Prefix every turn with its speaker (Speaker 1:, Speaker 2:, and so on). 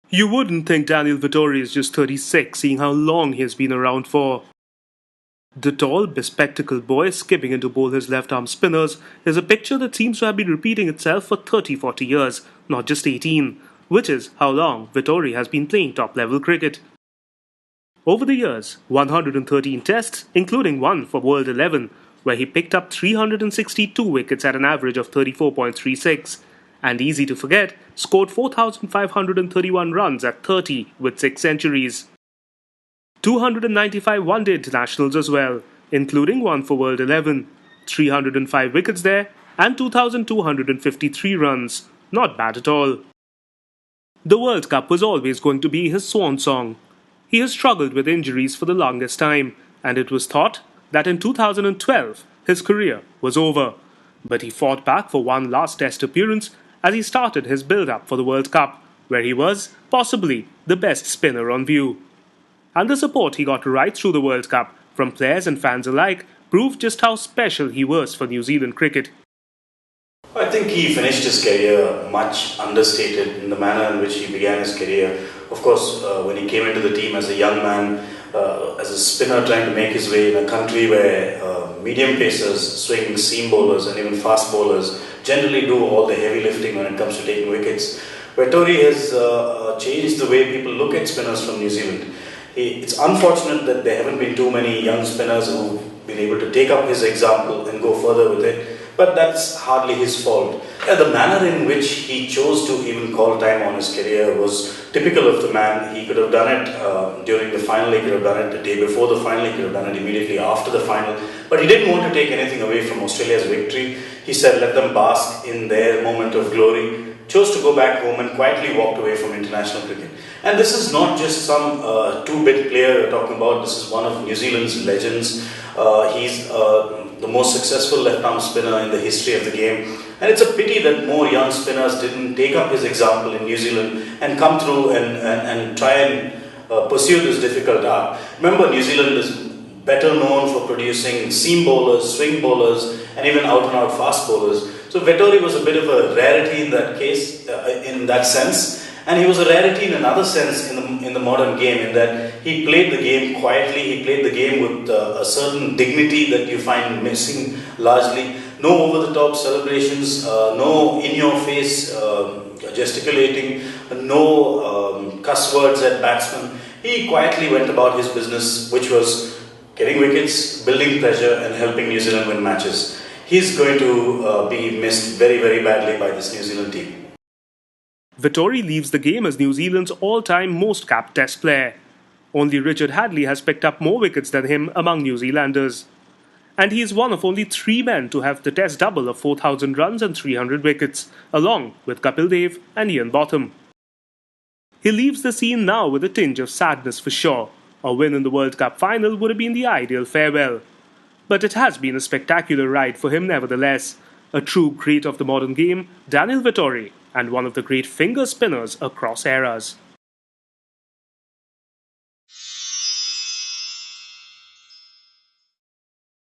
Speaker 1: You wouldn't think Daniel Vettori is just 36, seeing how long he has been around for. The tall, bespectacled boy skipping in to bowl his left-arm spinners is a picture that seems to have been repeating itself for 30-40 years, not just 18, which is how long Vettori has been playing top-level cricket. Over the years, 113 tests, including one for World 11, where he picked up 362 wickets at an average of 34.36, and easy to forget, scored 4,531 runs at 30 with 6 centuries. 295 one-day internationals as well, including one for World 11, 305 wickets there, and 2,253 runs. Not bad at all. The World Cup was always going to be his swan song. He has struggled with injuries for the longest time, and it was thought that in 2012 his career was over. But he fought back for one last Test appearance as he started his build-up for the World Cup, where he was, possibly, the best spinner on view. And the support he got right through the World Cup, from players and fans alike, proved just how special he was for New Zealand cricket.
Speaker 2: I think he finished his career much understated in the manner in which he began his career. Of course, when he came into the team as a young man, as a spinner trying to make his way in a country where medium pacers, swing seam bowlers and even fast bowlers generally do all the heavy lifting when it comes to taking wickets. Vettori has changed the way people look at spinners from New Zealand. It's unfortunate that there haven't been too many young spinners who've been able to take up his example and go further with it, but that's hardly his fault. The manner in which he chose to even call time on his career was typical of the man. He could have done it during the final, he could have done it the day before the final, he could have done it immediately after the final, but he didn't want to take anything away from Australia's victory. He said let them bask in their moment of glory, chose to go back home and quietly walked away from international cricket. And this is not just some two-bit player we're talking about. This is one of New Zealand's legends. He's the most successful left-arm spinner in the history of the game. And it's a pity that more young spinners didn't take up his example in New Zealand and come through and try and pursue this difficult art. Remember, New Zealand is better known for producing seam bowlers, swing bowlers, and even out-and-out fast bowlers. So Vettori was a bit of a rarity in that case, in that sense. And he was a rarity in another sense in the modern game, in that he played the game quietly, he played the game with a certain dignity that you find missing largely. No over-the-top celebrations, no in-your-face gesticulating, no cuss words at batsmen. He quietly went about his business, which was getting wickets, building pressure and helping New Zealand win matches. He's going to be missed very, very badly by this New Zealand team.
Speaker 1: Vettori leaves the game as New Zealand's all-time most capped Test player. Only Richard Hadlee has picked up more wickets than him among New Zealanders. And he is one of only 3 men to have the Test double of 4,000 runs and 300 wickets, along with Kapil Dev and Ian Botham. He leaves the scene now with a tinge of sadness for sure. A win in the World Cup final would have been the ideal farewell. But it has been a spectacular ride for him nevertheless. A true great of the modern game, Daniel Vettori, and one of the great finger spinners across eras.